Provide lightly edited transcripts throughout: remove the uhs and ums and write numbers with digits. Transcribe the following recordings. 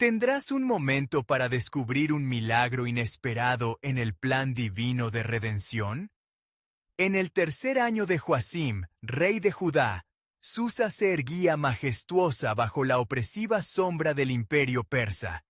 ¿Tendrás un momento para descubrir un milagro inesperado en el plan divino de redención? En el tercer año de Joacim, rey de Judá, Susa se erguía majestuosa bajo la opresiva sombra del imperio persa.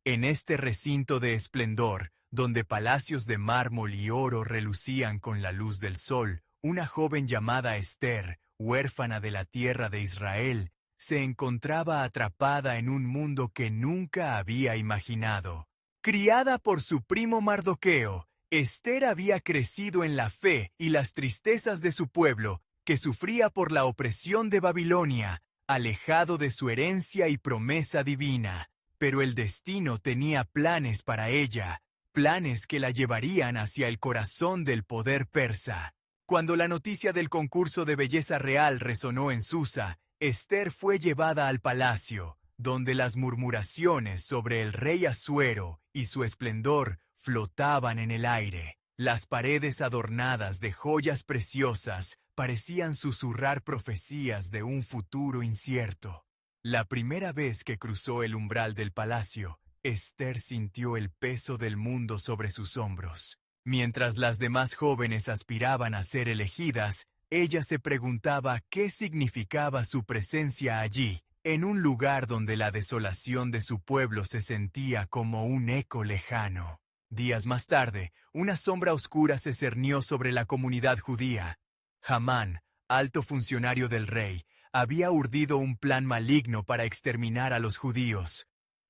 En este recinto de esplendor, donde palacios de mármol y oro relucían con la luz del sol, una joven llamada Ester, huérfana de la tierra de Israel, se encontraba atrapada en un mundo que nunca había imaginado. Criada por su primo Mardoqueo, Ester había crecido en la fe y las tristezas de su pueblo, que sufría por la opresión de Babilonia, alejado de su herencia y promesa divina. Pero el destino tenía planes para ella, planes que la llevarían hacia el corazón del poder persa. Cuando la noticia del concurso de belleza real resonó en Susa, Ester fue llevada al palacio, donde las murmuraciones sobre el rey Asuero y su esplendor flotaban en el aire. Las paredes adornadas de joyas preciosas parecían susurrar profecías de un futuro incierto. La primera vez que cruzó el umbral del palacio, Ester sintió el peso del mundo sobre sus hombros. Mientras las demás jóvenes aspiraban a ser elegidas, ella se preguntaba qué significaba su presencia allí, en un lugar donde la desolación de su pueblo se sentía como un eco lejano. Días más tarde, una sombra oscura se cernió sobre la comunidad judía. Hamán, alto funcionario del rey, había urdido un plan maligno para exterminar a los judíos.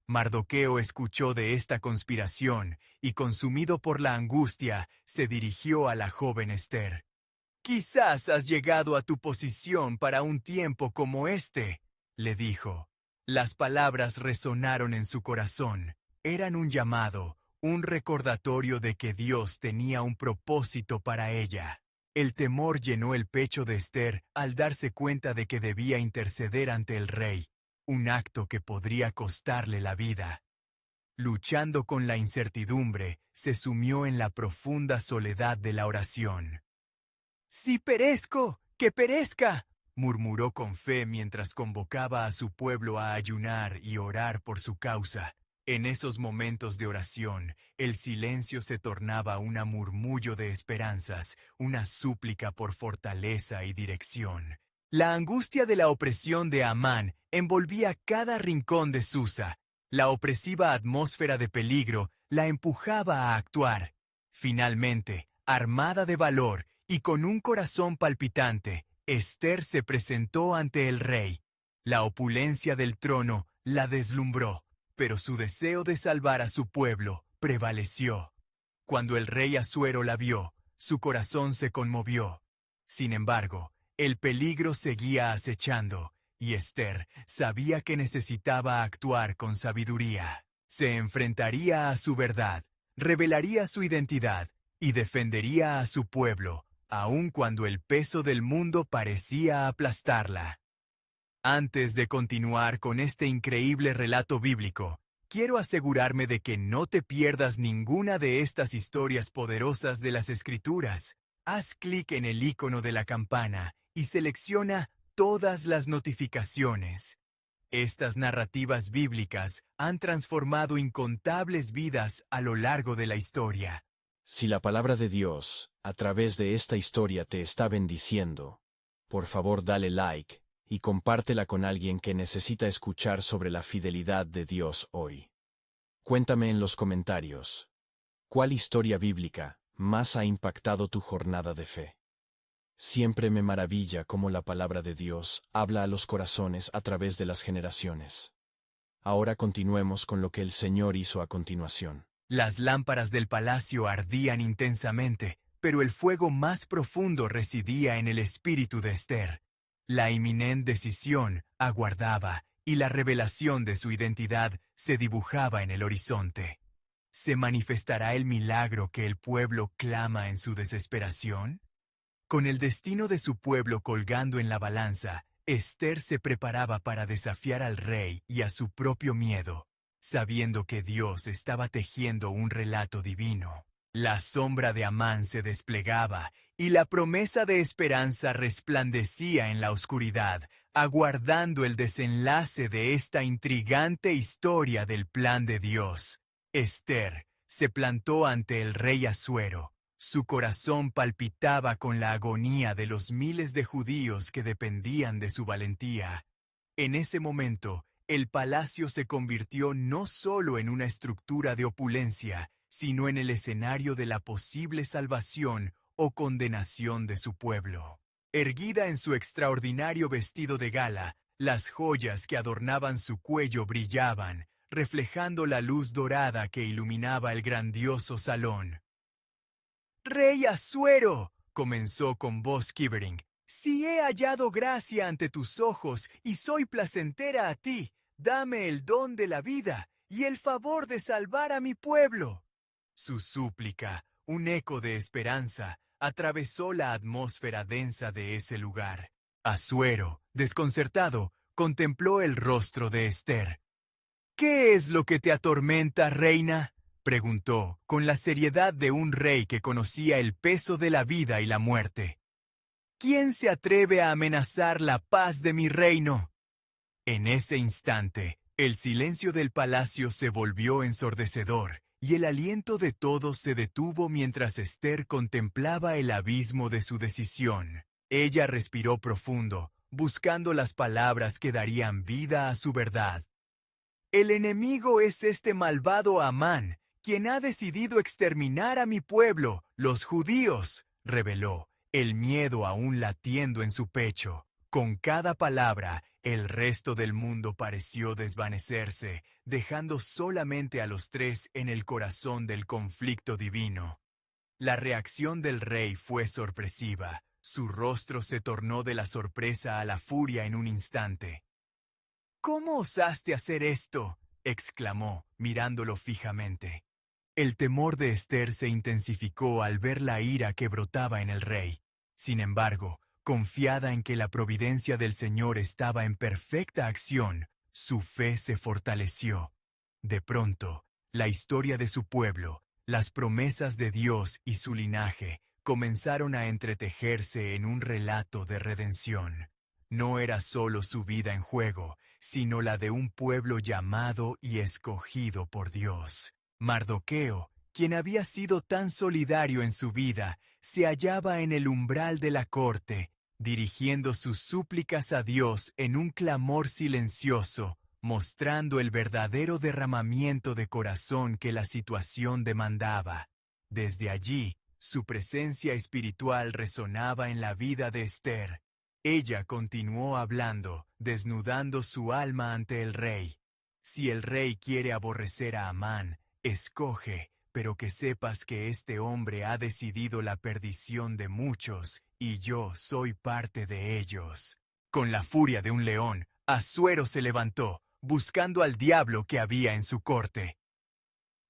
Mardoqueo escuchó de esta conspiración y, consumido por la angustia, se dirigió a la joven Ester. «Quizás has llegado a tu posición para un tiempo como este», le dijo. Las palabras resonaron en su corazón. Eran un llamado, un recordatorio de que Dios tenía un propósito para ella. El temor llenó el pecho de Ester al darse cuenta de que debía interceder ante el rey, un acto que podría costarle la vida. Luchando con la incertidumbre, se sumió en la profunda soledad de la oración. «Si perezco, que perezca», murmuró con fe mientras convocaba a su pueblo a ayunar y orar por su causa. En esos momentos de oración, el silencio se tornaba un murmullo de esperanzas, una súplica por fortaleza y dirección. La angustia de la opresión de Amán envolvía cada rincón de Susa. La opresiva atmósfera de peligro la empujaba a actuar. Finalmente, armada de valor y con un corazón palpitante, Ester se presentó ante el rey. La opulencia del trono la deslumbró, pero su deseo de salvar a su pueblo prevaleció. Cuando el rey Asuero la vio, su corazón se conmovió. Sin embargo, el peligro seguía acechando, y Ester sabía que necesitaba actuar con sabiduría. Se enfrentaría a su verdad, revelaría su identidad y defendería a su pueblo, aun cuando el peso del mundo parecía aplastarla. Antes de continuar con este increíble relato bíblico, quiero asegurarme de que no te pierdas ninguna de estas historias poderosas de las Escrituras. Haz clic en el icono de la campana y selecciona todas las notificaciones. Estas narrativas bíblicas han transformado incontables vidas a lo largo de la historia. Si la palabra de Dios, a través de esta historia te está bendiciendo, por favor dale like y compártela con alguien que necesita escuchar sobre la fidelidad de Dios hoy. Cuéntame en los comentarios, ¿cuál historia bíblica más ha impactado tu jornada de fe? Siempre me maravilla cómo la palabra de Dios habla a los corazones a través de las generaciones. Ahora continuemos con lo que el Señor hizo a continuación. Las lámparas del palacio ardían intensamente, pero el fuego más profundo residía en el espíritu de Ester. La inminente decisión aguardaba, y la revelación de su identidad se dibujaba en el horizonte. ¿Se manifestará el milagro que el pueblo clama en su desesperación? Con el destino de su pueblo colgando en la balanza, Ester se preparaba para desafiar al rey y a su propio miedo, sabiendo que Dios estaba tejiendo un relato divino. La sombra de Amán se desplegaba y la promesa de esperanza resplandecía en la oscuridad, aguardando el desenlace de esta intrigante historia del plan de Dios. Ester se plantó ante el rey Asuero. Su corazón palpitaba con la agonía de los miles de judíos que dependían de su valentía. En ese momento, el palacio se convirtió no solo en una estructura de opulencia, sino en el escenario de la posible salvación o condenación de su pueblo. Erguida en su extraordinario vestido de gala, las joyas que adornaban su cuello brillaban, reflejando la luz dorada que iluminaba el grandioso salón. «Rey Asuero», comenzó con voz quivering, «si he hallado gracia ante tus ojos y soy placentera a ti, dame el don de la vida y el favor de salvar a mi pueblo». Su súplica, un eco de esperanza, atravesó la atmósfera densa de ese lugar. Asuero, desconcertado, contempló el rostro de Ester. «¿Qué es lo que te atormenta, reina?», preguntó, con la seriedad de un rey que conocía el peso de la vida y la muerte. «¿Quién se atreve a amenazar la paz de mi reino?». En ese instante, el silencio del palacio se volvió ensordecedor, y el aliento de todos se detuvo mientras Ester contemplaba el abismo de su decisión. Ella respiró profundo, buscando las palabras que darían vida a su verdad. «El enemigo es este malvado Amán, quien ha decidido exterminar a mi pueblo, los judíos», reveló, el miedo aún latiendo en su pecho. Con cada palabra, el resto del mundo pareció desvanecerse, dejando solamente a los tres en el corazón del conflicto divino. La reacción del rey fue sorpresiva. Su rostro se tornó de la sorpresa a la furia en un instante. «¿Cómo osaste hacer esto?», exclamó, mirándolo fijamente. El temor de Ester se intensificó al ver la ira que brotaba en el rey. Sin embargo, confiada en que la providencia del Señor estaba en perfecta acción, su fe se fortaleció. De pronto, la historia de su pueblo, las promesas de Dios y su linaje comenzaron a entretejerse en un relato de redención. No era solo su vida en juego, sino la de un pueblo llamado y escogido por Dios. Mardoqueo, quien había sido tan solidario en su vida, se hallaba en el umbral de la corte, dirigiendo sus súplicas a Dios en un clamor silencioso, mostrando el verdadero derramamiento de corazón que la situación demandaba. Desde allí, su presencia espiritual resonaba en la vida de Ester. Ella continuó hablando, desnudando su alma ante el rey. «Si el rey quiere aborrecer a Amán, escoge, pero que sepas que este hombre ha decidido la perdición de muchos, y yo soy parte de ellos». Con la furia de un león, Asuero se levantó, buscando al diablo que había en su corte.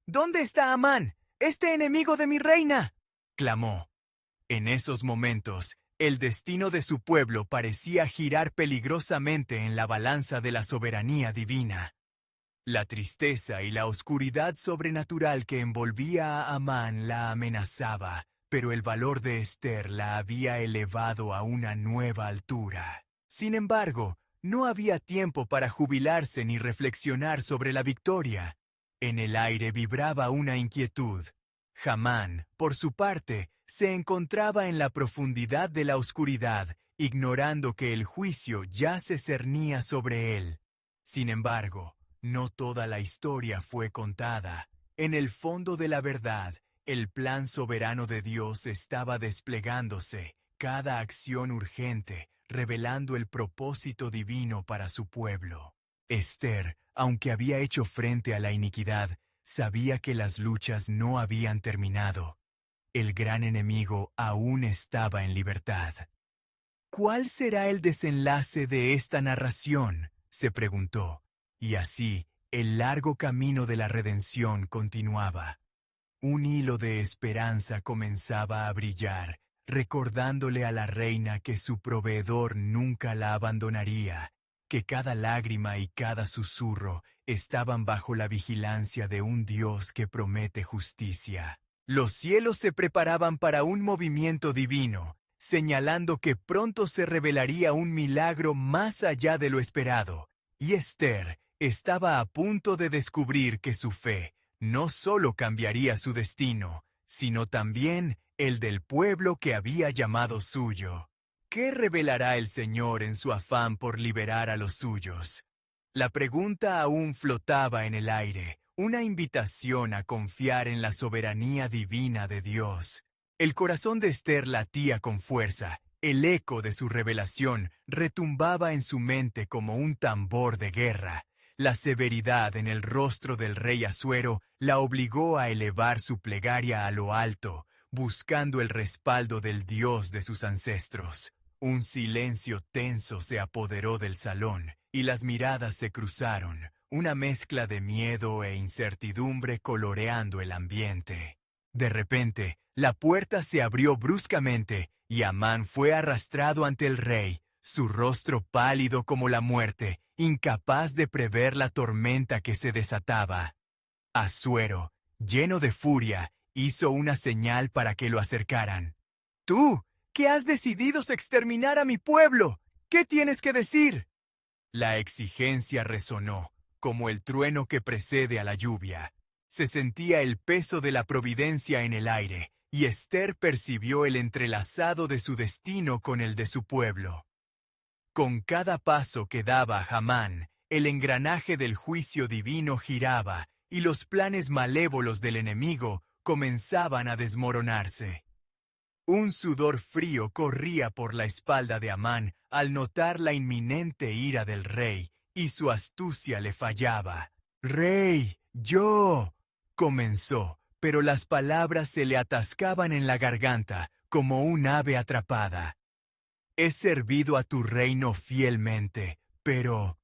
«¿Dónde está Amán, este enemigo de mi reina?», clamó. En esos momentos, el destino de su pueblo parecía girar peligrosamente en la balanza de la soberanía divina. La tristeza y la oscuridad sobrenatural que envolvía a Amán la amenazaba, pero el valor de Ester la había elevado a una nueva altura. Sin embargo, no había tiempo para jubilarse ni reflexionar sobre la victoria. En el aire vibraba una inquietud. Hamán, por su parte, se encontraba en la profundidad de la oscuridad, ignorando que el juicio ya se cernía sobre él. Sin embargo, no toda la historia fue contada. En el fondo de la verdad, el plan soberano de Dios estaba desplegándose, cada acción urgente, revelando el propósito divino para su pueblo. Ester, aunque había hecho frente a la iniquidad, sabía que las luchas no habían terminado. El gran enemigo aún estaba en libertad. «¿Cuál será el desenlace de esta narración?», se preguntó. Y así, el largo camino de la redención continuaba. Un hilo de esperanza comenzaba a brillar, recordándole a la reina que su proveedor nunca la abandonaría, que cada lágrima y cada susurro estaban bajo la vigilancia de un Dios que promete justicia. Los cielos se preparaban para un movimiento divino. señalando que pronto se revelaría un milagro más allá de lo esperado, y Esther estaba a punto de descubrir que su fe no solo cambiaría su destino, sino también el del pueblo que había llamado suyo. ¿Qué revelará el Señor en su afán por liberar a los suyos? La pregunta aún flotaba en el aire, una invitación a confiar en la soberanía divina de Dios. El corazón de Esther latía con fuerza. El eco de su revelación retumbaba en su mente como un tambor de guerra. La severidad en el rostro del rey Asuero la obligó a elevar su plegaria a lo alto, buscando el respaldo del Dios de sus ancestros. Un silencio tenso se apoderó del salón, y las miradas se cruzaron, una mezcla de miedo e incertidumbre coloreando el ambiente. De repente, la puerta se abrió bruscamente, y Amán fue arrastrado ante el rey, su rostro pálido como la muerte, incapaz de prever la tormenta que se desataba. Asuero, lleno de furia, hizo una señal para que lo acercaran. «¡Tú, que has decidido exterminar a mi pueblo! ¿Qué tienes que decir?» La exigencia resonó, como el trueno que precede a la lluvia. Se sentía el peso de la providencia en el aire, y Esther percibió el entrelazado de su destino con el de su pueblo. Con cada paso que daba Hamán, el engranaje del juicio divino giraba, y los planes malévolos del enemigo comenzaban a desmoronarse. Un sudor frío corría por la espalda de Amán al notar la inminente ira del rey, y su astucia le fallaba. «¡Rey, yo!», comenzó, pero las palabras se le atascaban en la garganta como un ave atrapada. «He servido a tu reino fielmente, pero…».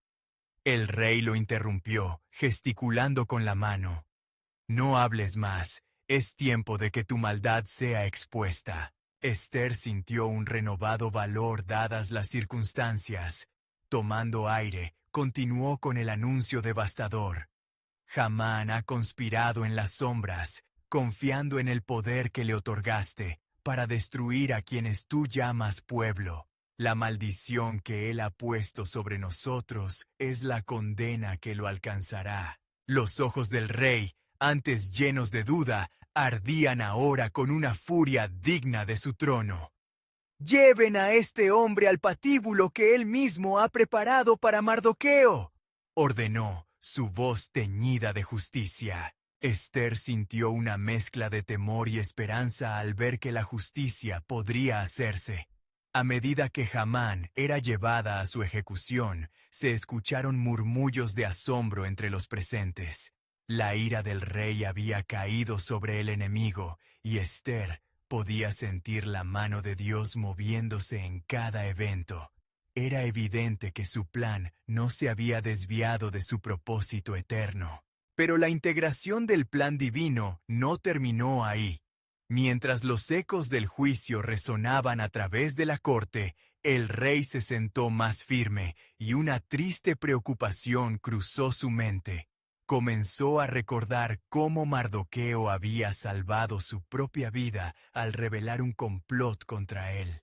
El rey lo interrumpió, gesticulando con la mano. «No hables más. Es tiempo de que tu maldad sea expuesta». Esther sintió un renovado valor dadas las circunstancias. Tomando aire, continuó con el anuncio devastador. «Hamán ha conspirado en las sombras, confiando en el poder que le otorgaste, para destruir a quienes tú llamas pueblo. La maldición que él ha puesto sobre nosotros es la condena que lo alcanzará». Los ojos del rey, antes llenos de duda, ardían ahora con una furia digna de su trono. «¡Lleven a este hombre al patíbulo que él mismo ha preparado para Mardoqueo!», ordenó, su voz teñida de justicia. Esther sintió una mezcla de temor y esperanza al ver que la justicia podría hacerse. A medida que Hamán era llevada a su ejecución, se escucharon murmullos de asombro entre los presentes. La ira del rey había caído sobre el enemigo, y Esther podía sentir la mano de Dios moviéndose en cada evento. Era evidente que su plan no se había desviado de su propósito eterno. Pero la integración del plan divino no terminó ahí. Mientras los ecos del juicio resonaban a través de la corte, el rey se sentó más firme, y una triste preocupación cruzó su mente. Comenzó a recordar cómo Mardoqueo había salvado su propia vida al revelar un complot contra él.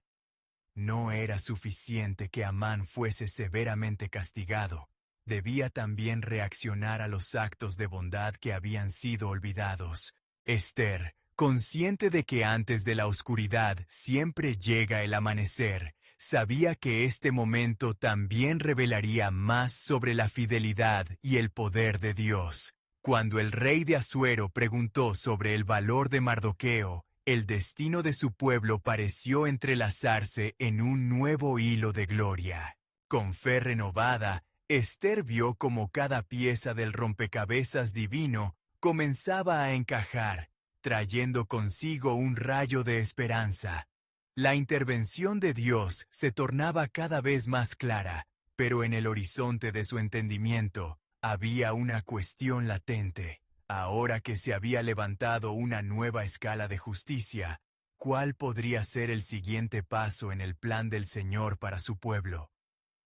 No era suficiente que Amán fuese severamente castigado. Debía también reaccionar a los actos de bondad que habían sido olvidados. Esther, consciente de que antes de la oscuridad siempre llega el amanecer, sabía que este momento también revelaría más sobre la fidelidad y el poder de Dios. Cuando el rey de Asuero preguntó sobre el valor de Mardoqueo, el destino de su pueblo pareció entrelazarse en un nuevo hilo de gloria. Con fe renovada, Esther vio cómo cada pieza del rompecabezas divino comenzaba a encajar, trayendo consigo un rayo de esperanza. La intervención de Dios se tornaba cada vez más clara, pero en el horizonte de su entendimiento había una cuestión latente. Ahora que se había levantado una nueva escala de justicia, ¿cuál podría ser el siguiente paso en el plan del Señor para su pueblo?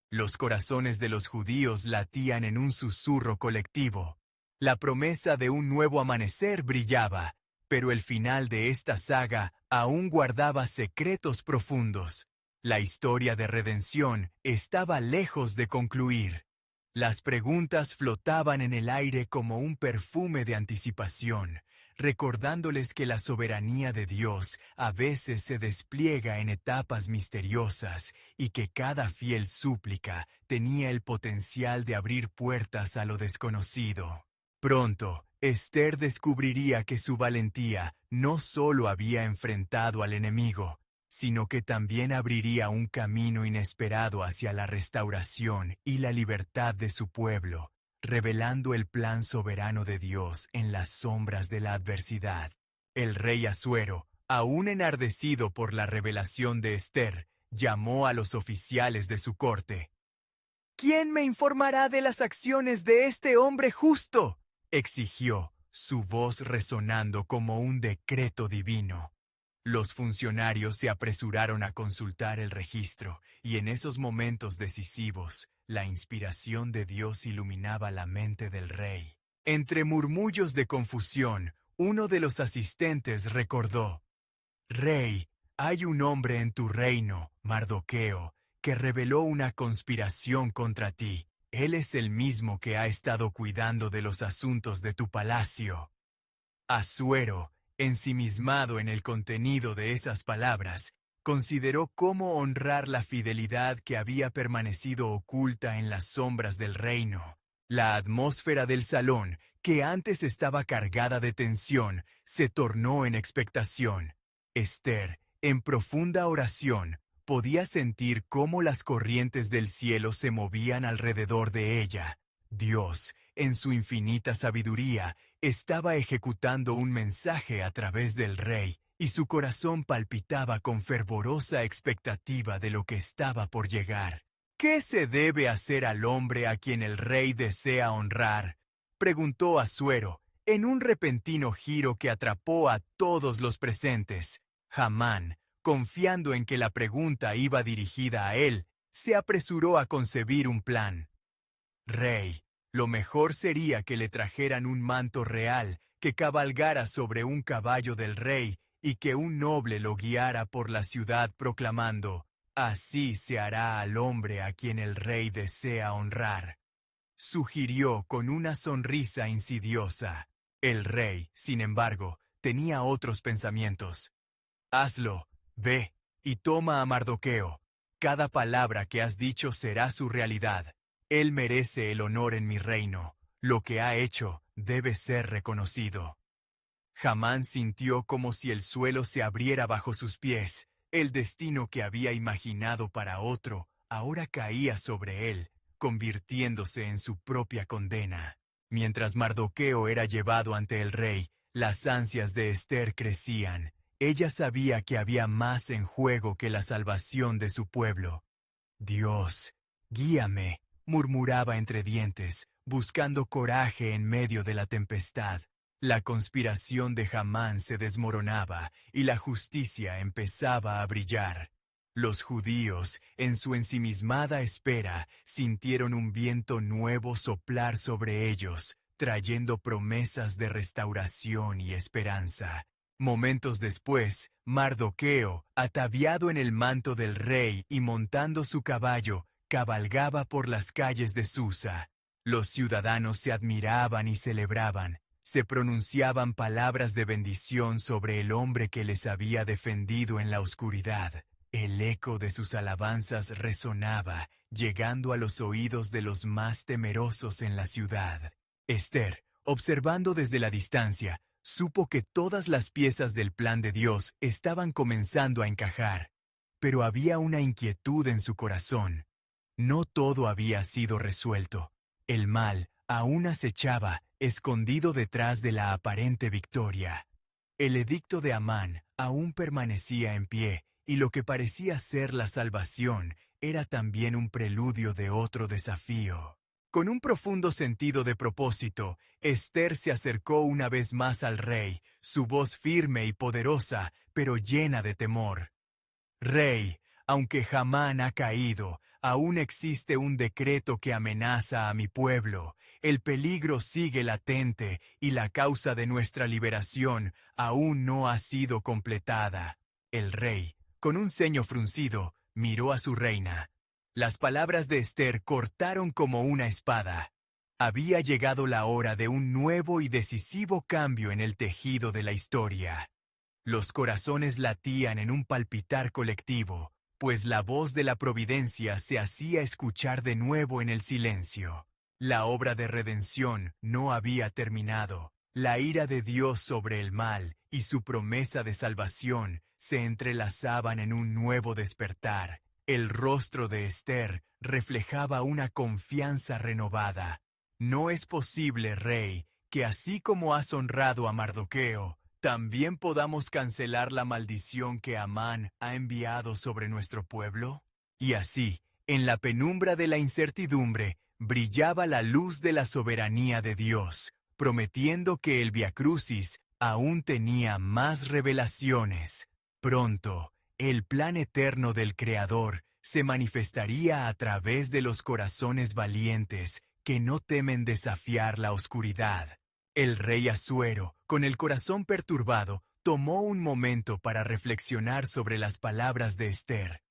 Los corazones de los judíos latían en un susurro colectivo. La promesa de un nuevo amanecer brillaba, Pero el final de esta saga aún guardaba secretos profundos. La historia de redención estaba lejos de concluir. Las preguntas flotaban en el aire como un perfume de anticipación, recordándoles que la soberanía de Dios a veces se despliega en etapas misteriosas y que cada fiel súplica tenía el potencial de abrir puertas a lo desconocido. Pronto, Esther descubriría que su valentía no solo había enfrentado al enemigo, sino que también abriría un camino inesperado hacia la restauración y la libertad de su pueblo, revelando el plan soberano de Dios en las sombras de la adversidad. El rey Asuero, aún enardecido por la revelación de Esther, llamó a los oficiales de su corte. «¿Quién me informará de las acciones de este hombre justo?», exigió, su voz resonando como un decreto divino. Los funcionarios se apresuraron a consultar el registro, y en esos momentos decisivos, la inspiración de Dios iluminaba la mente del rey. Entre murmullos de confusión, uno de los asistentes recordó: «Rey, hay un hombre en tu reino, Mardoqueo, que reveló una conspiración contra ti. Él es el mismo que ha estado cuidando de los asuntos de tu palacio». Asuero, ensimismado en el contenido de esas palabras, consideró cómo honrar la fidelidad que había permanecido oculta en las sombras del reino. La atmósfera del salón, que antes estaba cargada de tensión, se tornó en expectación. Esther, en profunda oración, podía sentir cómo las corrientes del cielo se movían alrededor de ella. Dios, en su infinita sabiduría, estaba ejecutando un mensaje a través del rey, y su corazón palpitaba con fervorosa expectativa de lo que estaba por llegar. «¿Qué se debe hacer al hombre a quien el rey desea honrar?», preguntó Asuero, en un repentino giro que atrapó a todos los presentes. Hamán, confiando en que la pregunta iba dirigida a él, se apresuró a concebir un plan. «Rey, lo mejor sería que le trajeran un manto real, que cabalgara sobre un caballo del rey y que un noble lo guiara por la ciudad proclamando: «Así se hará al hombre a quien el rey desea honrar», sugirió con una sonrisa insidiosa. El rey, sin embargo, tenía otros pensamientos. «Hazlo, ve, y toma a Mardoqueo. Cada palabra que has dicho será su realidad. Él merece el honor en mi reino. Lo que ha hecho debe ser reconocido». Hamán sintió como si el suelo se abriera bajo sus pies. El destino que había imaginado para otro ahora caía sobre él, convirtiéndose en su propia condena. Mientras Mardoqueo era llevado ante el rey, las ansias de Esther crecían. Ella sabía que había más en juego que la salvación de su pueblo. «Dios, guíame», murmuraba entre dientes, buscando coraje en medio de la tempestad. La conspiración de Hamán se desmoronaba y la justicia empezaba a brillar. Los judíos, en su ensimismada espera, sintieron un viento nuevo soplar sobre ellos, trayendo promesas de restauración y esperanza. Momentos después, Mardoqueo, ataviado en el manto del rey y montando su caballo, cabalgaba por las calles de Susa. Los ciudadanos se admiraban y celebraban. Se pronunciaban palabras de bendición sobre el hombre que les había defendido en la oscuridad. El eco de sus alabanzas resonaba, llegando a los oídos de los más temerosos en la ciudad. Esther, observando desde la distancia, supo que todas las piezas del plan de Dios estaban comenzando a encajar. Pero había una inquietud en su corazón. No todo había sido resuelto. El mal aún acechaba, escondido detrás de la aparente victoria. El edicto de Amán aún permanecía en pie, y lo que parecía ser la salvación era también un preludio de otro desafío. Con un profundo sentido de propósito, Esther se acercó una vez más al rey, su voz firme y poderosa, pero llena de temor. «Rey, aunque Hamán ha caído, Aún existe un decreto que amenaza a mi pueblo. El peligro sigue latente y la causa de nuestra liberación aún no ha sido completada. El rey, con un ceño fruncido, miró a su reina. Las palabras de Esther cortaron como una espada. Había llegado la hora de un nuevo y decisivo cambio en el tejido de la historia. Los corazones latían en un palpitar colectivo, pues la voz de la providencia se hacía escuchar de nuevo en el silencio. La obra de redención no había terminado. La ira de Dios sobre el mal y su promesa de salvación se entrelazaban en un nuevo despertar. El rostro de Esther reflejaba una confianza renovada. No es posible, rey, que así como has honrado a Mardoqueo, ¿también podamos cancelar la maldición que Amán ha enviado sobre nuestro pueblo? Y así, en la penumbra de la incertidumbre, brillaba la luz de la soberanía de Dios, prometiendo que el Viacrucis aún tenía más revelaciones. Pronto, el plan eterno del Creador se manifestaría a través de los corazones valientes que no temen desafiar la oscuridad. El rey Asuero, con el corazón perturbado, tomó un momento para reflexionar sobre las palabras de Esther.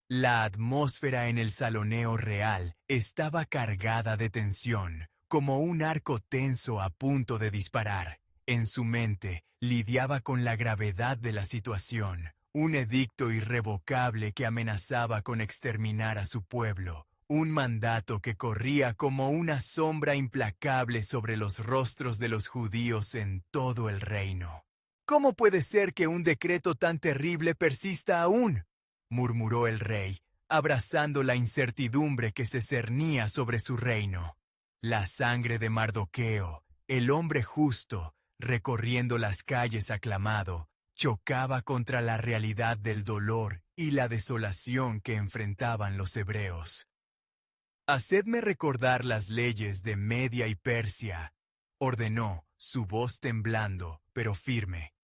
La atmósfera en el saloneo real estaba cargada de tensión, como un arco tenso a punto de disparar. En su mente, lidiaba con la gravedad de la situación, un edicto irrevocable que amenazaba con exterminar a su pueblo. Un mandato que corría como una sombra implacable sobre los rostros de los judíos en todo el reino. ¿Cómo puede ser que un decreto tan terrible persista aún?, murmuró el rey, abrazando la incertidumbre que se cernía sobre su reino. La sangre de Mardoqueo, el hombre justo, recorriendo las calles aclamado, chocaba contra la realidad del dolor y la desolación que enfrentaban los hebreos. «Hacedme recordar las leyes de Media y Persia», ordenó, su voz temblando, pero firme.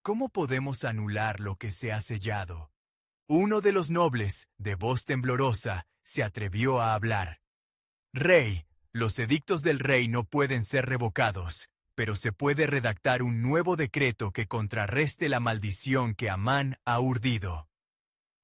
«¿Cómo podemos anular lo que se ha sellado?» Uno de los nobles, de voz temblorosa, se atrevió a hablar. «Rey, los edictos del rey no pueden ser revocados, pero se puede redactar un nuevo decreto que contrarreste la maldición que Amán ha urdido».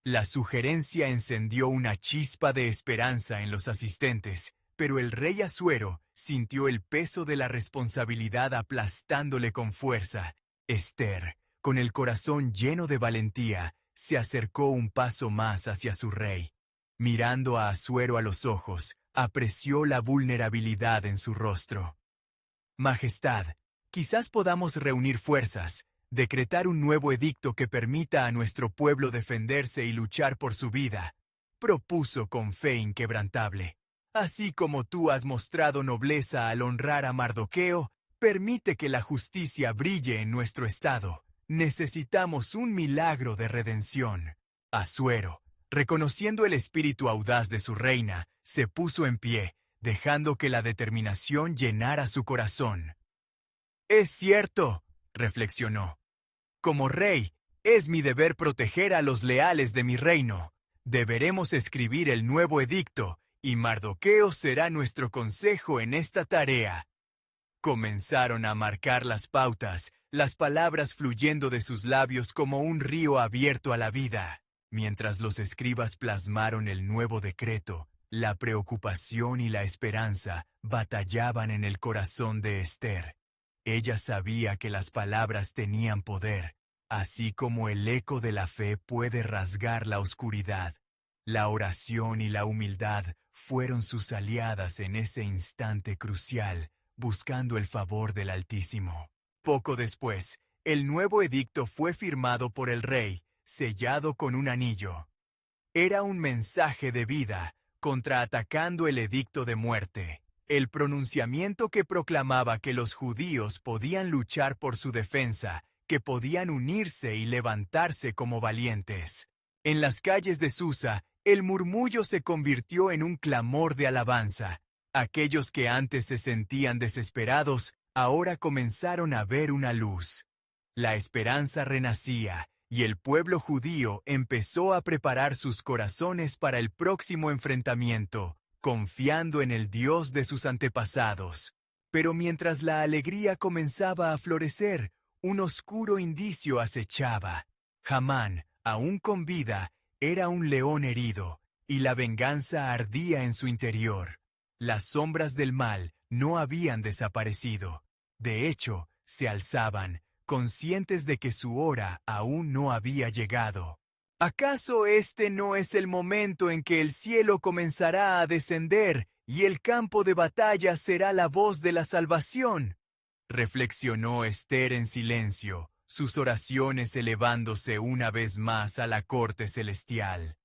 La sugerencia encendió una chispa de esperanza en los asistentes, pero el rey Asuero sintió el peso de la responsabilidad aplastándole con fuerza. Esther, con el corazón lleno de valentía, se acercó un paso más hacia su rey. Mirando a Asuero a los ojos, apreció la vulnerabilidad en su rostro. «Majestad, quizás podamos reunir fuerzas, decretar un nuevo edicto que permita a nuestro pueblo defenderse y luchar por su vida», propuso con fe inquebrantable. «Así como tú has mostrado nobleza al honrar a Mardoqueo, permite que la justicia brille en nuestro estado. Necesitamos un milagro de redención». Asuero, reconociendo el espíritu audaz de su reina, se puso en pie, dejando que la determinación llenara su corazón. «Es cierto», reflexionó. «Como rey, es mi deber proteger a los leales de mi reino. Deberemos escribir el nuevo edicto, y Mardoqueo será nuestro consejo en esta tarea». Comenzaron a marcar las pautas, las palabras fluyendo de sus labios como un río abierto a la vida. Mientras los escribas plasmaron el nuevo decreto, la preocupación y la esperanza batallaban en el corazón de Esther. Ella sabía que las palabras tenían poder, así como el eco de la fe puede rasgar la oscuridad. La oración y la humildad fueron sus aliadas en ese instante crucial, buscando el favor del Altísimo. Poco después, el nuevo edicto fue firmado por el rey, sellado con un anillo. Era un mensaje de vida, contraatacando el edicto de muerte. El pronunciamiento que proclamaba que los judíos podían luchar por su defensa, que podían unirse y levantarse como valientes. En las calles de Susa, el murmullo se convirtió en un clamor de alabanza. Aquellos que antes se sentían desesperados, ahora comenzaron a ver una luz. La esperanza renacía, y el pueblo judío empezó a preparar sus corazones para el próximo enfrentamiento, confiando en el Dios de sus antepasados. Pero mientras la alegría comenzaba a florecer, un oscuro indicio acechaba. Hamán, aún con vida, era un león herido, y la venganza ardía en su interior. Las sombras del mal no habían desaparecido. De hecho, se alzaban, conscientes de que su hora aún no había llegado. ¿Acaso este no es el momento en que el cielo comenzará a descender y el campo de batalla será la voz de la salvación? Reflexionó Esther en silencio, sus oraciones elevándose una vez más a la corte celestial.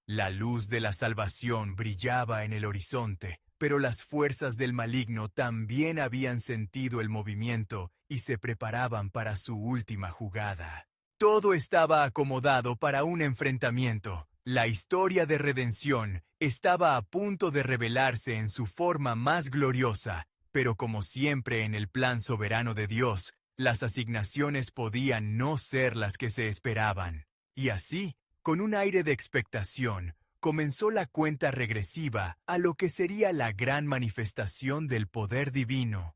La luz de la salvación brillaba en el horizonte, pero las fuerzas del maligno también habían sentido el movimiento y se preparaban para su última jugada. Todo estaba acomodado para un enfrentamiento. La historia de redención estaba a punto de revelarse en su forma más gloriosa, pero como siempre en el plan soberano de Dios, las asignaciones podían no ser las que se esperaban. Y así, con un aire de expectación, comenzó la cuenta regresiva a lo que sería la gran manifestación del poder divino.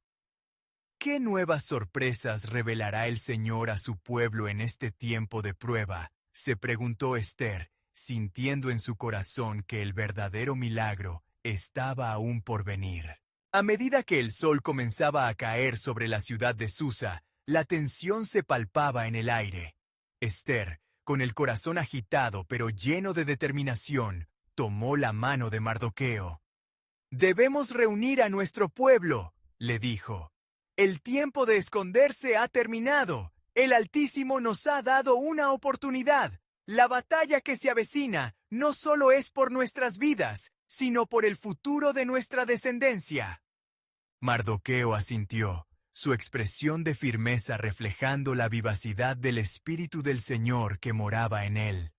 ¿Qué nuevas sorpresas revelará el Señor a su pueblo en este tiempo de prueba?, se preguntó Esther, sintiendo en su corazón que el verdadero milagro estaba aún por venir. A medida que el sol comenzaba a caer sobre la ciudad de Susa, la tensión se palpaba en el aire. Esther, con el corazón agitado pero lleno de determinación, tomó la mano de Mardoqueo. «Debemos reunir a nuestro pueblo», le dijo. «El tiempo de esconderse ha terminado. El Altísimo nos ha dado una oportunidad. La batalla que se avecina no solo es por nuestras vidas, sino por el futuro de nuestra descendencia». Mardoqueo asintió, su expresión de firmeza reflejando la vivacidad del Espíritu del Señor que moraba en él.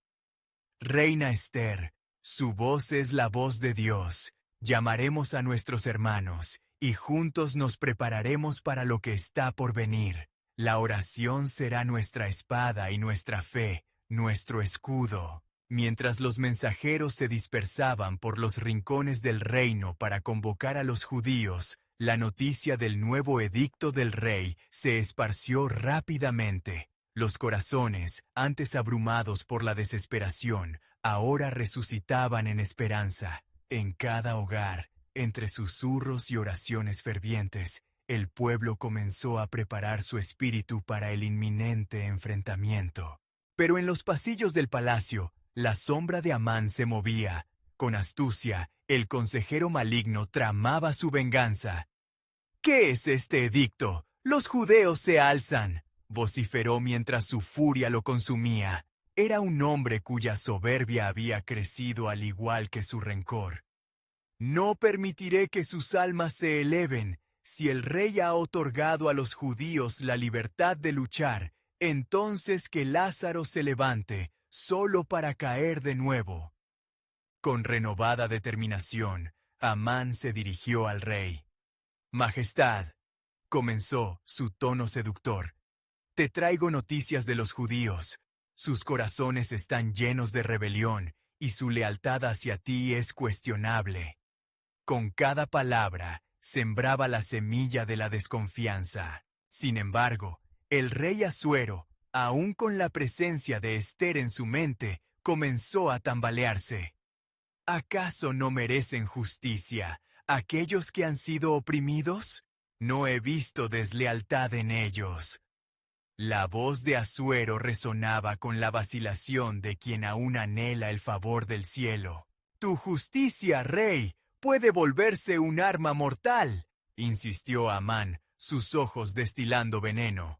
«Reina Esther, su voz es la voz de Dios. Llamaremos a nuestros hermanos, y juntos nos prepararemos para lo que está por venir. La oración será nuestra espada y nuestra fe, nuestro escudo». Mientras los mensajeros se dispersaban por los rincones del reino para convocar a los judíos, la noticia del nuevo edicto del rey se esparció rápidamente. Los corazones, antes abrumados por la desesperación, ahora resucitaban en esperanza. En cada hogar, entre susurros y oraciones fervientes, el pueblo comenzó a preparar su espíritu para el inminente enfrentamiento. Pero en los pasillos del palacio, la sombra de Amán se movía. Con astucia, el consejero maligno tramaba su venganza. «¿Qué es este edicto? Los judeos se alzan», vociferó mientras su furia lo consumía. Era un hombre cuya soberbia había crecido al igual que su rencor. «No permitiré que sus almas se eleven. Si el rey ha otorgado a los judíos la libertad de luchar, entonces que Lázaro se levante, solo para caer de nuevo». Con renovada determinación, Amán se dirigió al rey. «Majestad», comenzó su tono seductor, «te traigo noticias de los judíos. Sus corazones están llenos de rebelión y su lealtad hacia ti es cuestionable». Con cada palabra, sembraba la semilla de la desconfianza. Sin embargo, el rey Asuero, aún con la presencia de Esther en su mente, comenzó a tambalearse. ¿Acaso no merecen justicia aquellos que han sido oprimidos? No he visto deslealtad en ellos. La voz de Asuero resonaba con la vacilación de quien aún anhela el favor del cielo. «Tu justicia, rey, puede volverse un arma mortal», insistió Amán, sus ojos destilando veneno.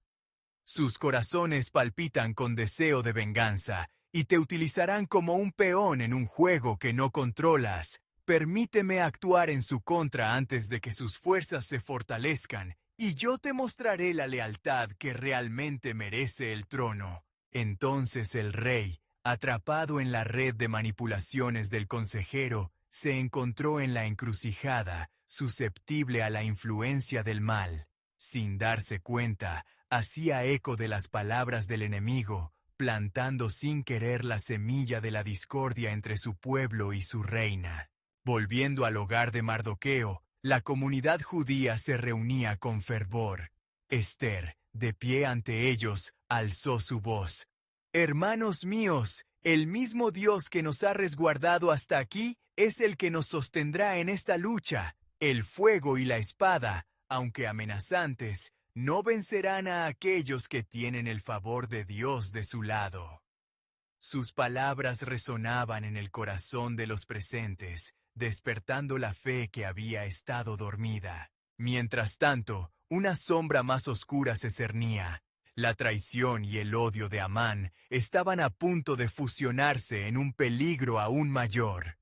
«Sus corazones palpitan con deseo de venganza y te utilizarán como un peón en un juego que no controlas. Permíteme actuar en su contra antes de que sus fuerzas se fortalezcan, y yo te mostraré la lealtad que realmente merece el trono». Entonces el rey, atrapado en la red de manipulaciones del consejero, se encontró en la encrucijada, susceptible a la influencia del mal. Sin darse cuenta, hacía eco de las palabras del enemigo, plantando sin querer la semilla de la discordia entre su pueblo y su reina. Volviendo al hogar de Mardoqueo, la comunidad judía se reunía con fervor. Ester, de pie ante ellos, alzó su voz. «Hermanos míos, el mismo Dios que nos ha resguardado hasta aquí es el que nos sostendrá en esta lucha. El fuego y la espada, aunque amenazantes, no vencerán a aquellos que tienen el favor de Dios de su lado». Sus palabras resonaban en el corazón de los presentes, despertando la fe que había estado dormida. Mientras tanto, una sombra más oscura se cernía. La traición y el odio de Amán estaban a punto de fusionarse en un peligro aún mayor.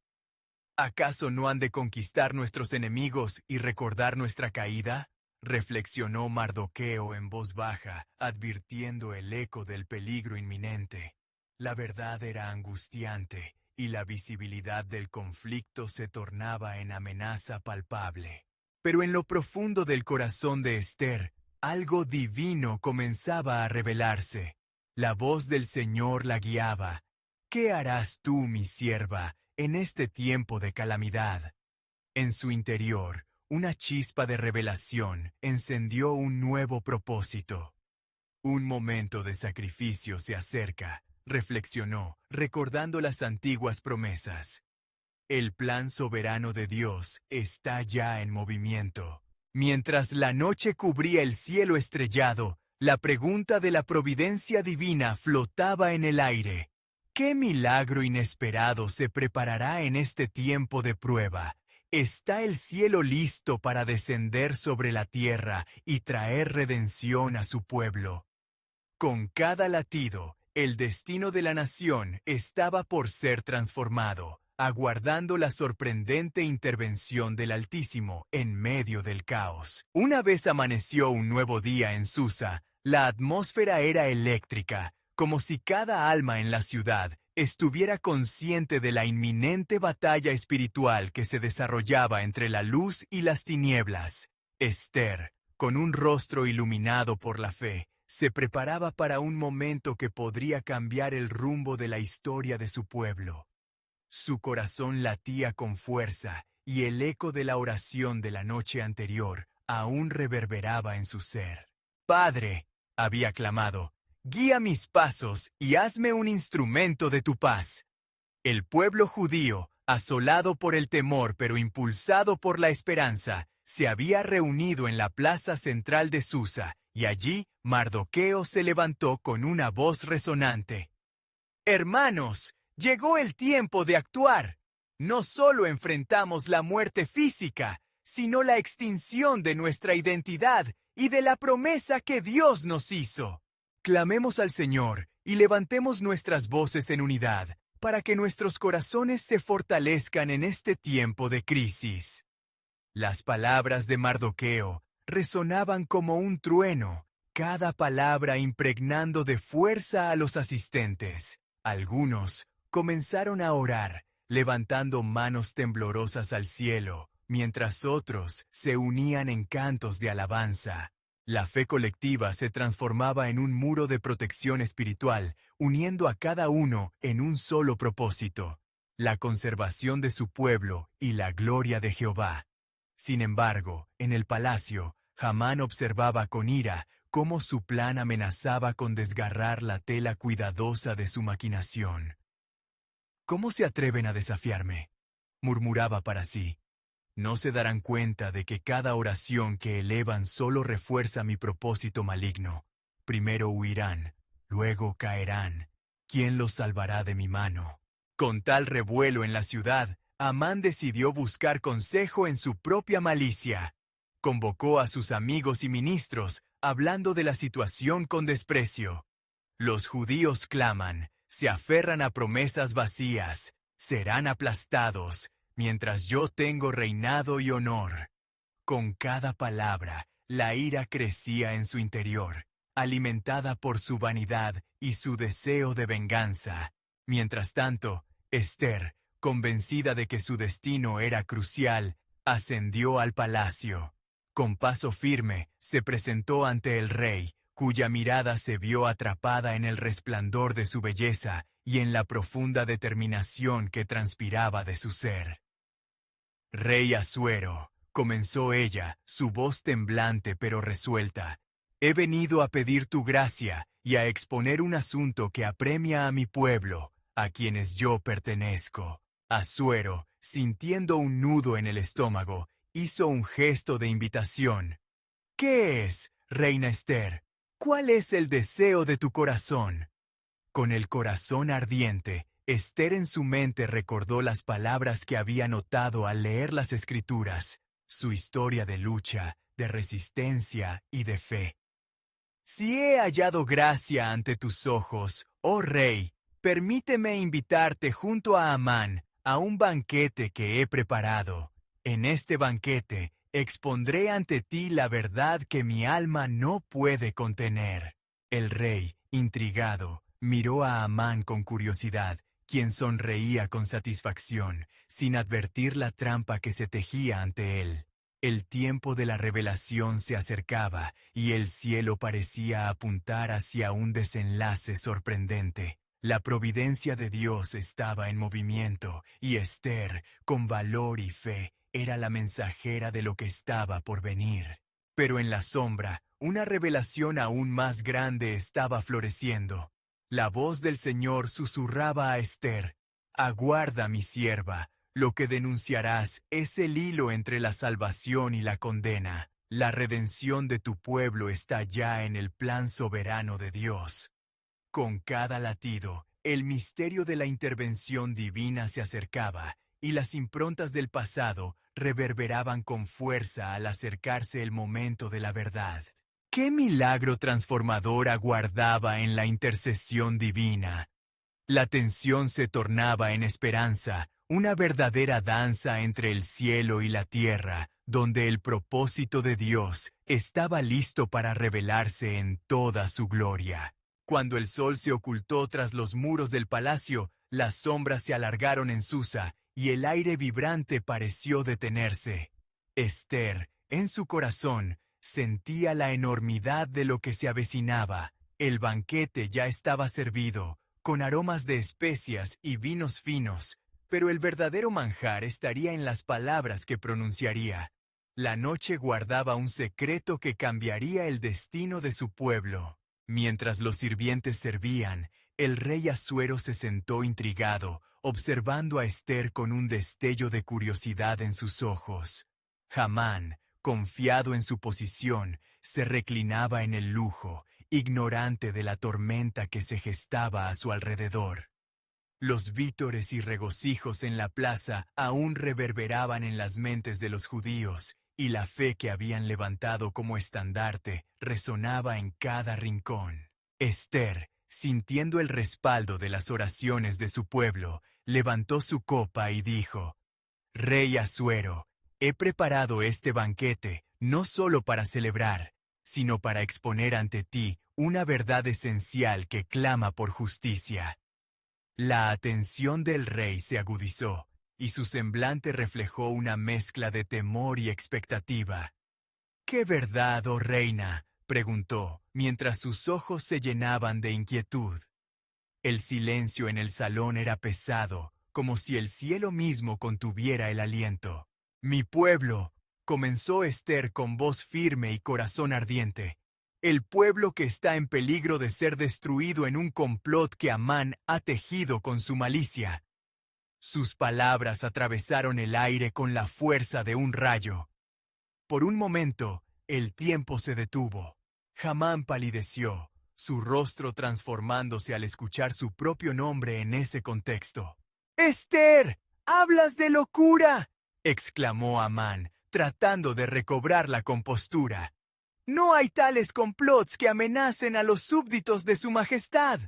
¿Acaso no han de conquistar nuestros enemigos y recordar nuestra caída? Reflexionó Mardoqueo en voz baja, advirtiendo el eco del peligro inminente. La verdad era angustiante, y la visibilidad del conflicto se tornaba en amenaza palpable. Pero en lo profundo del corazón de Ester, algo divino comenzaba a revelarse. La voz del Señor la guiaba. «¿Qué harás tú, mi sierva, en este tiempo de calamidad?» En su interior, una chispa de revelación encendió un nuevo propósito. «Un momento de sacrificio se acerca», reflexionó, recordando las antiguas promesas. El plan soberano de Dios está ya en movimiento. Mientras la noche cubría el cielo estrellado, la pregunta de la providencia divina flotaba en el aire. ¿Qué milagro inesperado se preparará en este tiempo de prueba? ¿Está el cielo listo para descender sobre la tierra y traer redención a su pueblo? Con cada latido, el destino de la nación estaba por ser transformado, aguardando la sorprendente intervención del Altísimo en medio del caos. Una vez amaneció un nuevo día en Susa, la atmósfera era eléctrica, como si cada alma en la ciudad estuviera consciente de la inminente batalla espiritual que se desarrollaba entre la luz y las tinieblas. Ester, con un rostro iluminado por la fe, se preparaba para un momento que podría cambiar el rumbo de la historia de su pueblo. Su corazón latía con fuerza y el eco de la oración de la noche anterior aún reverberaba en su ser. «Padre», había clamado, «guía mis pasos y hazme un instrumento de tu paz». El pueblo judío, asolado por el temor pero impulsado por la esperanza, se había reunido en la plaza central de Susa, y allí Mardoqueo se levantó con una voz resonante. «Hermanos, llegó el tiempo de actuar. No solo enfrentamos la muerte física, sino la extinción de nuestra identidad y de la promesa que Dios nos hizo. Clamemos al Señor y levantemos nuestras voces en unidad, para que nuestros corazones se fortalezcan en este tiempo de crisis». Las palabras de Mardoqueo resonaban como un trueno, cada palabra impregnando de fuerza a los asistentes. Algunos comenzaron a orar, levantando manos temblorosas al cielo, mientras otros se unían en cantos de alabanza. La fe colectiva se transformaba en un muro de protección espiritual, uniendo a cada uno en un solo propósito: la conservación de su pueblo y la gloria de Jehová. Sin embargo, en el palacio, Hamán observaba con ira cómo su plan amenazaba con desgarrar la tela cuidadosa de su maquinación. «¿Cómo se atreven a desafiarme?», murmuraba para sí. «¿No se darán cuenta de que cada oración que elevan solo refuerza mi propósito maligno? Primero huirán, luego caerán. ¿Quién los salvará de mi mano?». Con tal revuelo en la ciudad, Amán decidió buscar consejo en su propia malicia. Convocó a sus amigos y ministros, hablando de la situación con desprecio. «Los judíos claman, se aferran a promesas vacías, serán aplastados, mientras yo tengo reinado y honor». Con cada palabra, la ira crecía en su interior, alimentada por su vanidad y su deseo de venganza. Mientras tanto, Ester, convencida de que su destino era crucial, ascendió al palacio. Con paso firme, se presentó ante el rey, cuya mirada se vio atrapada en el resplandor de su belleza y en la profunda determinación que transpiraba de su ser. «Rey Asuero», comenzó ella, su voz temblante pero resuelta, «he venido a pedir tu gracia y a exponer un asunto que apremia a mi pueblo, a quienes yo pertenezco». Asuero, sintiendo un nudo en el estómago, hizo un gesto de invitación. «¿Qué es, reina Esther? ¿Cuál es el deseo de tu corazón?» Con el corazón ardiente, Esther en su mente recordó las palabras que había notado al leer las Escrituras, su historia de lucha, de resistencia y de fe. «Si he hallado gracia ante tus ojos, oh rey, permíteme invitarte junto a Amán a un banquete que he preparado. En este banquete expondré ante ti la verdad que mi alma no puede contener». El rey, intrigado, miró a Amán con curiosidad, quien sonreía con satisfacción, sin advertir la trampa que se tejía ante él. El tiempo de la revelación se acercaba y el cielo parecía apuntar hacia un desenlace sorprendente. La providencia de Dios estaba en movimiento y Esther, con valor y fe, era la mensajera de lo que estaba por venir. Pero en la sombra, una revelación aún más grande estaba floreciendo. La voz del Señor susurraba a Esther: «Aguarda, mi sierva. Lo que denunciarás es el hilo entre la salvación y la condena. La redención de tu pueblo está ya en el plan soberano de Dios». Con cada latido, el misterio de la intervención divina se acercaba, y las improntas del pasado reverberaban con fuerza al acercarse el momento de la verdad. ¿Qué milagro transformador aguardaba en la intercesión divina? La tensión se tornaba en esperanza, una verdadera danza entre el cielo y la tierra, donde el propósito de Dios estaba listo para revelarse en toda su gloria. Cuando el sol se ocultó tras los muros del palacio, las sombras se alargaron en Susa y el aire vibrante pareció detenerse. Esther, en su corazón, sentía la enormidad de lo que se avecinaba. El banquete ya estaba servido, con aromas de especias y vinos finos, pero el verdadero manjar estaría en las palabras que pronunciaría. La noche guardaba un secreto que cambiaría el destino de su pueblo. Mientras los sirvientes servían, el rey Asuero se sentó intrigado, observando a Esther con un destello de curiosidad en sus ojos. Hamán, confiado en su posición, se reclinaba en el lujo, ignorante de la tormenta que se gestaba a su alrededor. Los vítores y regocijos en la plaza aún reverberaban en las mentes de los judíos, y la fe que habían levantado como estandarte resonaba en cada rincón. Esther, sintiendo el respaldo de las oraciones de su pueblo, levantó su copa y dijo: «Rey Asuero, he preparado este banquete no solo para celebrar, sino para exponer ante ti una verdad esencial que clama por justicia». La atención del rey se agudizó, y su semblante reflejó una mezcla de temor y expectativa. «¿Qué verdad, oh reina?», preguntó, mientras sus ojos se llenaban de inquietud. El silencio en el salón era pesado, como si el cielo mismo contuviera el aliento. «Mi pueblo», comenzó Esther con voz firme y corazón ardiente, «el pueblo que está en peligro de ser destruido en un complot que Amán ha tejido con su malicia». Sus palabras atravesaron el aire con la fuerza de un rayo. Por un momento, el tiempo se detuvo. Hamán palideció, su rostro transformándose al escuchar su propio nombre en ese contexto. «¡Esther! ¡Hablas de locura!», exclamó Amán, tratando de recobrar la compostura. «No hay tales complots que amenacen a los súbditos de su majestad».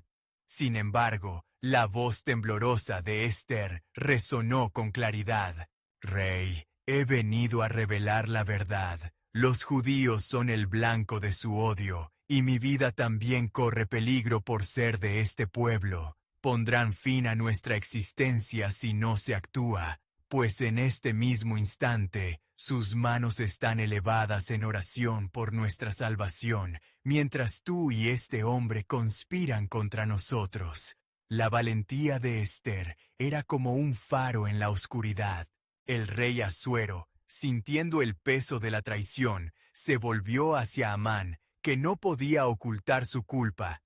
Sin embargo, la voz temblorosa de Esther resonó con claridad. «Rey, he venido a revelar la verdad. Los judíos son el blanco de su odio, y mi vida también corre peligro por ser de este pueblo. Pondrán fin a nuestra existencia si no se actúa, pues en este mismo instante Sus manos están elevadas en oración por nuestra salvación, mientras tú y este hombre conspiran contra nosotros. La valentía de Ester era como un faro en la oscuridad. El rey Asuero, sintiendo el peso de la traición, se volvió hacia Amán, que no podía ocultar su culpa.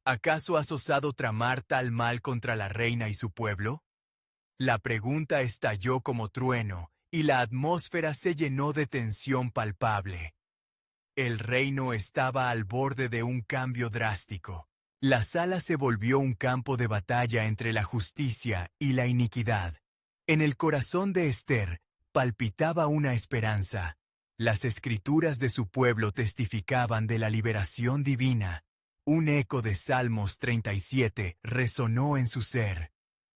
¿Acaso has osado tramar tal mal contra la reina y su pueblo? La pregunta estalló como trueno, y la atmósfera se llenó de tensión palpable. El reino estaba al borde de un cambio drástico. La sala se volvió un campo de batalla entre la justicia y la iniquidad. En el corazón de Ester palpitaba una esperanza. Las escrituras de su pueblo testificaban de la liberación divina. Un eco de Salmos 37 resonó en su ser.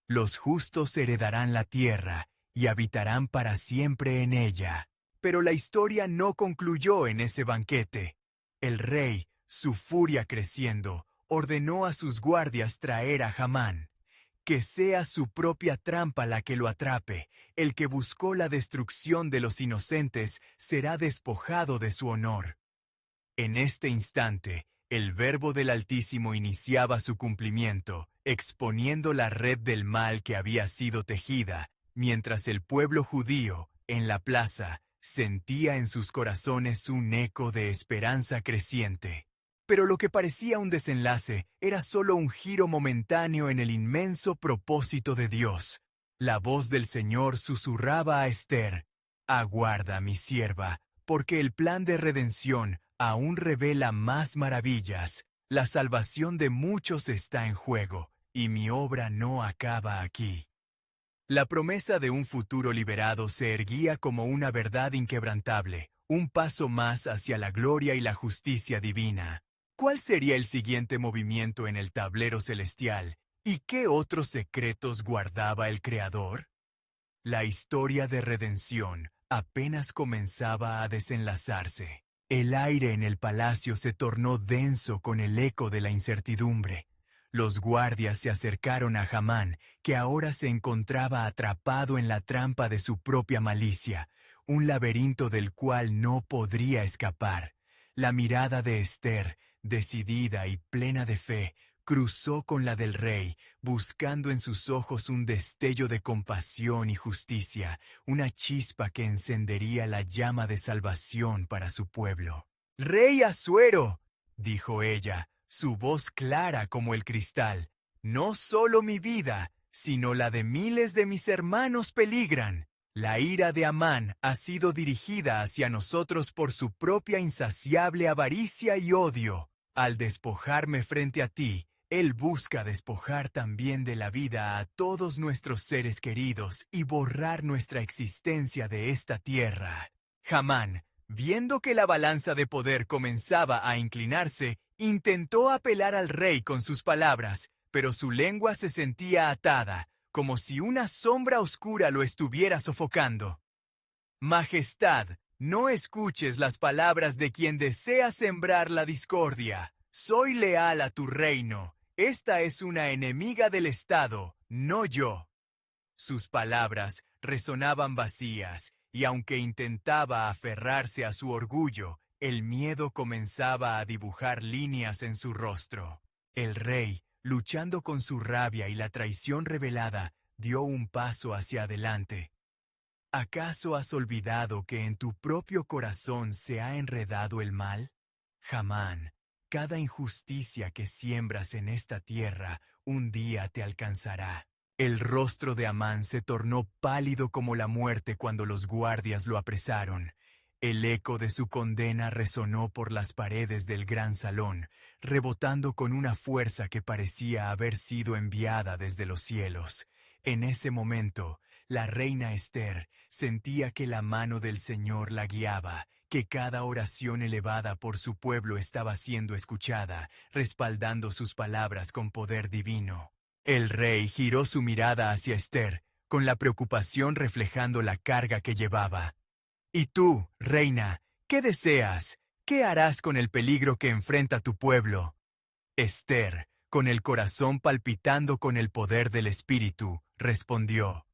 Los justos heredarán la tierra y habitarán para siempre en ella. Pero la historia no concluyó en ese banquete. El rey, su furia creciendo, ordenó a sus guardias traer a Hamán. Que sea su propia trampa la que lo atrape. El que buscó la destrucción de los inocentes será despojado de su honor. En este instante, el Verbo del Altísimo iniciaba su cumplimiento, exponiendo la red del mal que había sido tejida, mientras el pueblo judío, en la plaza, sentía en sus corazones un eco de esperanza creciente. Pero lo que parecía un desenlace era solo un giro momentáneo en el inmenso propósito de Dios. La voz del Señor susurraba a Ester: «Aguarda, mi sierva, porque el plan de redención aún revela más maravillas. La salvación de muchos está en juego, y mi obra no acaba aquí». La promesa de un futuro liberado se erguía como una verdad inquebrantable, un paso más hacia la gloria y la justicia divina. ¿Cuál sería el siguiente movimiento en el tablero celestial? ¿Y qué otros secretos guardaba el Creador? La historia de redención apenas comenzaba a desenlazarse. El aire en el palacio se tornó denso con el eco de la incertidumbre. Los guardias se acercaron a Hamán, que ahora se encontraba atrapado en la trampa de su propia malicia, un laberinto del cual no podría escapar. La mirada de Ester, decidida y plena de fe, cruzó con la del rey, buscando en sus ojos un destello de compasión y justicia, una chispa que encendería la llama de salvación para su pueblo. «¡Rey Asuero!», dijo ella, su voz clara como el cristal. «No solo mi vida, sino la de miles de mis hermanos peligran. La ira de Amán ha sido dirigida hacia nosotros por su propia insaciable avaricia y odio. Al despojarme frente a ti, él busca despojar también de la vida a todos nuestros seres queridos y borrar nuestra existencia de esta tierra». Hamán, viendo que la balanza de poder comenzaba a inclinarse, intentó apelar al rey con sus palabras, pero su lengua se sentía atada, como si una sombra oscura lo estuviera sofocando. «Majestad, no escuches las palabras de quien desea sembrar la discordia. Soy leal a tu reino. Esta es una enemiga del Estado, no yo». Sus palabras resonaban vacías, y aunque intentaba aferrarse a su orgullo, el miedo comenzaba a dibujar líneas en su rostro. El rey, luchando con su rabia y la traición revelada, dio un paso hacia adelante. ¿Acaso has olvidado que en tu propio corazón se ha enredado el mal? Hamán, cada injusticia que siembras en esta tierra, un día te alcanzará. El rostro de Amán se tornó pálido como la muerte cuando los guardias lo apresaron. El eco de su condena resonó por las paredes del gran salón, rebotando con una fuerza que parecía haber sido enviada desde los cielos. En ese momento, la reina Ester sentía que la mano del Señor la guiaba, que cada oración elevada por su pueblo estaba siendo escuchada, respaldando sus palabras con poder divino. El rey giró su mirada hacia Ester, con la preocupación reflejando la carga que llevaba. «¿Y tú, reina, qué deseas? ¿Qué harás con el peligro que enfrenta tu pueblo?» Ester, con el corazón palpitando con el poder del Espíritu, respondió: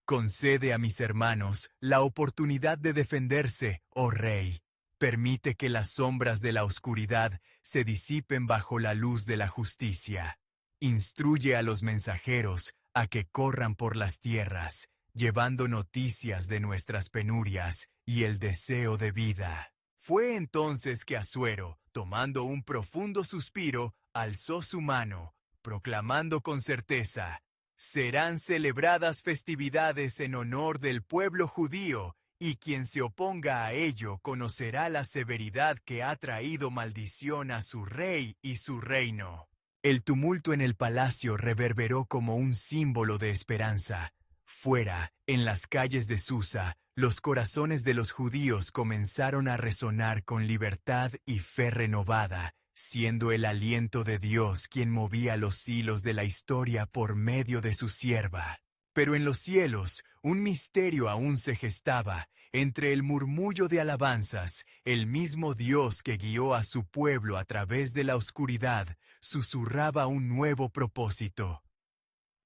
Concede a mis hermanos la oportunidad de defenderse, oh Rey. Permite que las sombras de la oscuridad se disipen bajo la luz de la justicia. Instruye a los mensajeros a que corran por las tierras, llevando noticias de nuestras penurias y el deseo de vida. Fue entonces que Asuero, tomando un profundo suspiro, alzó su mano, proclamando con certeza: serán celebradas festividades en honor del pueblo judío, y quien se oponga a ello conocerá la severidad que ha traído maldición a su rey y su reino. El tumulto en el palacio reverberó como un símbolo de esperanza. Fuera, en las calles de Susa, los corazones de los judíos comenzaron a resonar con libertad y fe renovada, siendo el aliento de Dios quien movía los hilos de la historia por medio de su sierva. Pero en los cielos, un misterio aún se gestaba. Entre el murmullo de alabanzas, el mismo Dios que guió a su pueblo a través de la oscuridad, susurraba un nuevo propósito.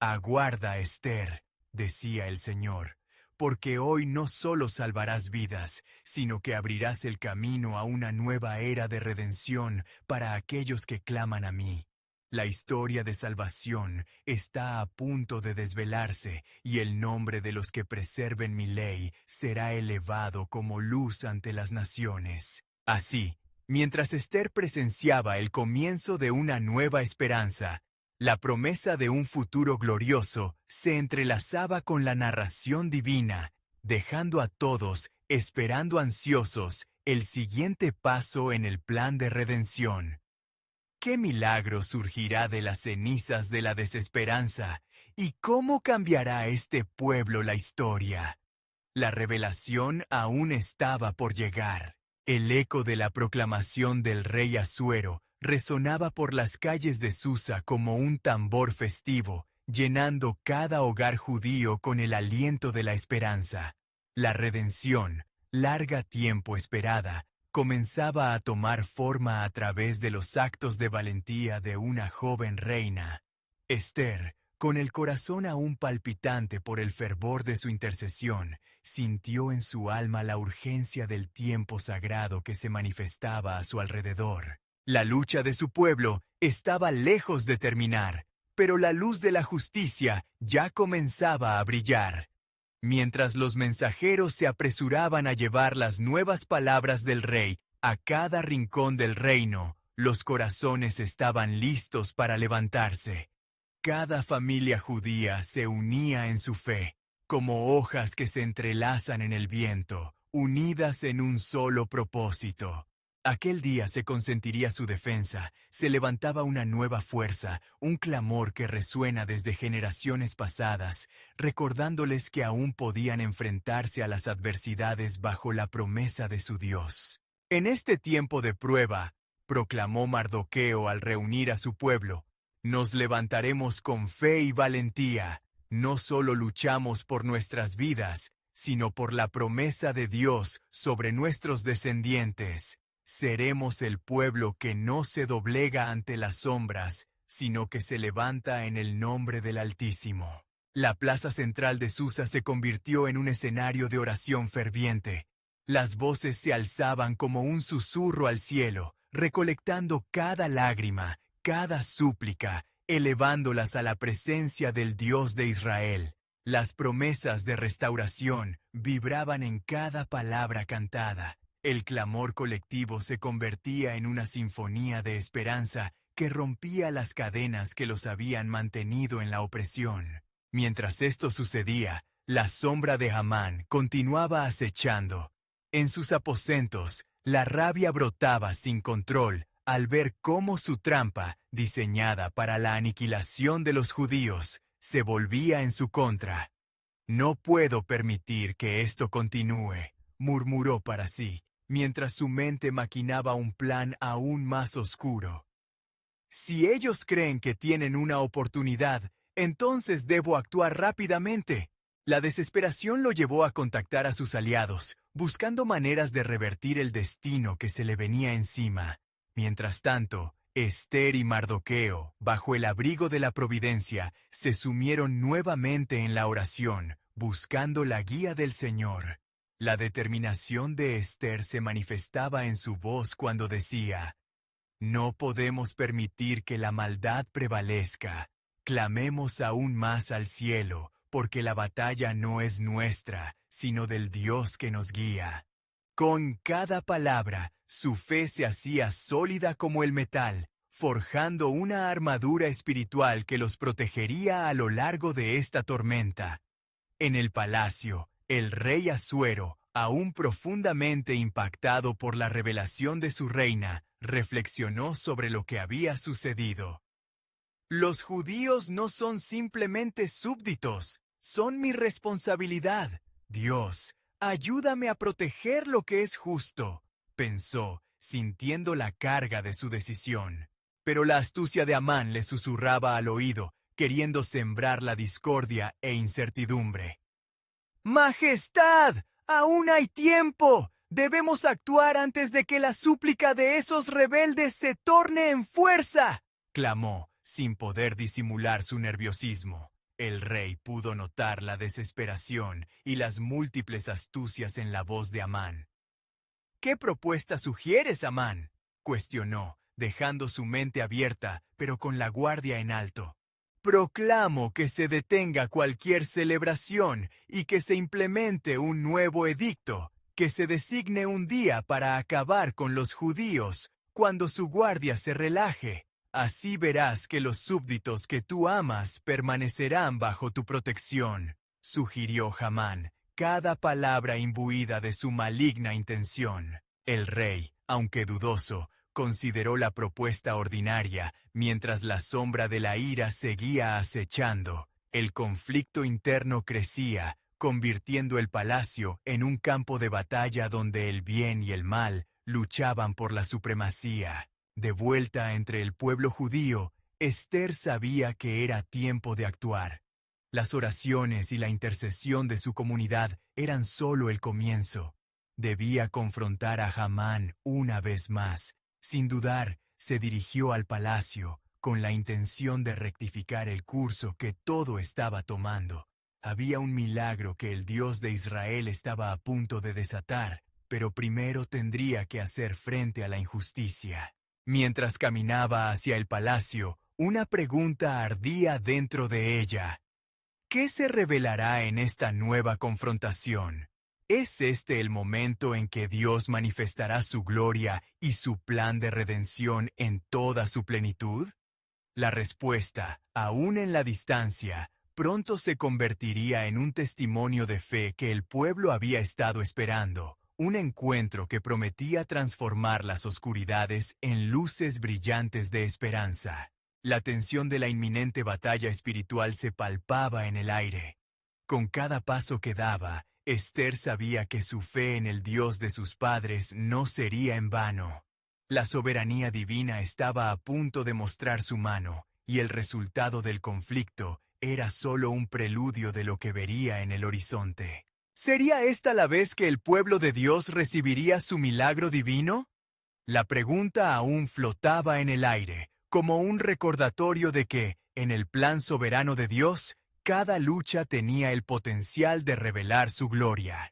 «Aguarda, Esther», decía el Señor, «porque hoy no solo salvarás vidas, sino que abrirás el camino a una nueva era de redención para aquellos que claman a mí. La historia de salvación está a punto de desvelarse, y el nombre de los que preserven mi ley será elevado como luz ante las naciones». Así, mientras Esther presenciaba el comienzo de una nueva esperanza, la promesa de un futuro glorioso se entrelazaba con la narración divina, dejando a todos esperando ansiosos el siguiente paso en el plan de redención. ¿Qué milagro surgirá de las cenizas de la desesperanza? ¿Y cómo cambiará este pueblo la historia? La revelación aún estaba por llegar. El eco de la proclamación del rey Asuero resonaba por las calles de Susa como un tambor festivo, llenando cada hogar judío con el aliento de la esperanza. La redención, larga tiempo esperada, comenzaba a tomar forma a través de los actos de valentía de una joven reina. Esther, con el corazón aún palpitante por el fervor de su intercesión, sintió en su alma la urgencia del tiempo sagrado que se manifestaba a su alrededor. La lucha de su pueblo estaba lejos de terminar, pero la luz de la justicia ya comenzaba a brillar. Mientras los mensajeros se apresuraban a llevar las nuevas palabras del rey a cada rincón del reino, los corazones estaban listos para levantarse. Cada familia judía se unía en su fe, como hojas que se entrelazan en el viento, unidas en un solo propósito. Aquel día se consentiría su defensa, se levantaba una nueva fuerza, un clamor que resuena desde generaciones pasadas, recordándoles que aún podían enfrentarse a las adversidades bajo la promesa de su Dios. En este tiempo de prueba, proclamó Mardoqueo al reunir a su pueblo, nos levantaremos con fe y valentía. No solo luchamos por nuestras vidas, sino por la promesa de Dios sobre nuestros descendientes. Seremos el pueblo que no se doblega ante las sombras, sino que se levanta en el nombre del Altísimo. La plaza central de Susa se convirtió en un escenario de oración ferviente. Las voces se alzaban como un susurro al cielo, recolectando cada lágrima, cada súplica, elevándolas a la presencia del Dios de Israel. Las promesas de restauración vibraban en cada palabra cantada. El clamor colectivo se convertía en una sinfonía de esperanza que rompía las cadenas que los habían mantenido en la opresión. Mientras esto sucedía, la sombra de Amán continuaba acechando. En sus aposentos, la rabia brotaba sin control al ver cómo su trampa, diseñada para la aniquilación de los judíos, se volvía en su contra. «No puedo permitir que esto continúe», murmuró para sí, mientras su mente maquinaba un plan aún más oscuro. «Si ellos creen que tienen una oportunidad, entonces debo actuar rápidamente». La desesperación lo llevó a contactar a sus aliados, buscando maneras de revertir el destino que se le venía encima. Mientras tanto, Esther y Mardoqueo, bajo el abrigo de la providencia, se sumieron nuevamente en la oración, buscando la guía del Señor. La determinación de Esther se manifestaba en su voz cuando decía: «No podemos permitir que la maldad prevalezca. Clamemos aún más al cielo, porque la batalla no es nuestra, sino del Dios que nos guía». Con cada palabra, su fe se hacía sólida como el metal, forjando una armadura espiritual que los protegería a lo largo de esta tormenta. En el palacio, el rey Asuero, aún profundamente impactado por la revelación de su reina, reflexionó sobre lo que había sucedido. «Los judíos no son simplemente súbditos, son mi responsabilidad. Dios, ayúdame a proteger lo que es justo», pensó, sintiendo la carga de su decisión. Pero la astucia de Amán le susurraba al oído, queriendo sembrar la discordia e incertidumbre. «¡Majestad! ¡Aún hay tiempo! Debemos actuar antes de que la súplica de esos rebeldes se torne en fuerza», clamó, sin poder disimular su nerviosismo. El rey pudo notar la desesperación y las múltiples astucias en la voz de Amán. «¿Qué propuesta sugieres, Amán?», cuestionó, dejando su mente abierta, pero con la guardia en alto. «Proclamo que se detenga cualquier celebración y que se implemente un nuevo edicto, que se designe un día para acabar con los judíos, cuando su guardia se relaje. Así verás que los súbditos que tú amas permanecerán bajo tu protección», sugirió Hamán, cada palabra imbuida de su maligna intención. El rey, aunque dudoso, consideró la propuesta ordinaria, mientras la sombra de la ira seguía acechando. El conflicto interno crecía, convirtiendo el palacio en un campo de batalla donde el bien y el mal luchaban por la supremacía. De vuelta entre el pueblo judío, Esther sabía que era tiempo de actuar. Las oraciones y la intercesión de su comunidad eran solo el comienzo. Debía confrontar a Hamán una vez más. Sin dudar, se dirigió al palacio, con la intención de rectificar el curso que todo estaba tomando. Había un milagro que el Dios de Israel estaba a punto de desatar, pero primero tendría que hacer frente a la injusticia. Mientras caminaba hacia el palacio, una pregunta ardía dentro de ella. ¿Qué se revelará en esta nueva confrontación? ¿Es este el momento en que Dios manifestará su gloria y su plan de redención en toda su plenitud? La respuesta, aún en la distancia, pronto se convertiría en un testimonio de fe que el pueblo había estado esperando. Un encuentro que prometía transformar las oscuridades en luces brillantes de esperanza. La tensión de la inminente batalla espiritual se palpaba en el aire. Con cada paso que daba, Esther sabía que su fe en el Dios de sus padres no sería en vano. La soberanía divina estaba a punto de mostrar su mano, y el resultado del conflicto era solo un preludio de lo que vería en el horizonte. ¿Sería esta la vez que el pueblo de Dios recibiría su milagro divino? La pregunta aún flotaba en el aire, como un recordatorio de que, en el plan soberano de Dios, cada lucha tenía el potencial de revelar su gloria.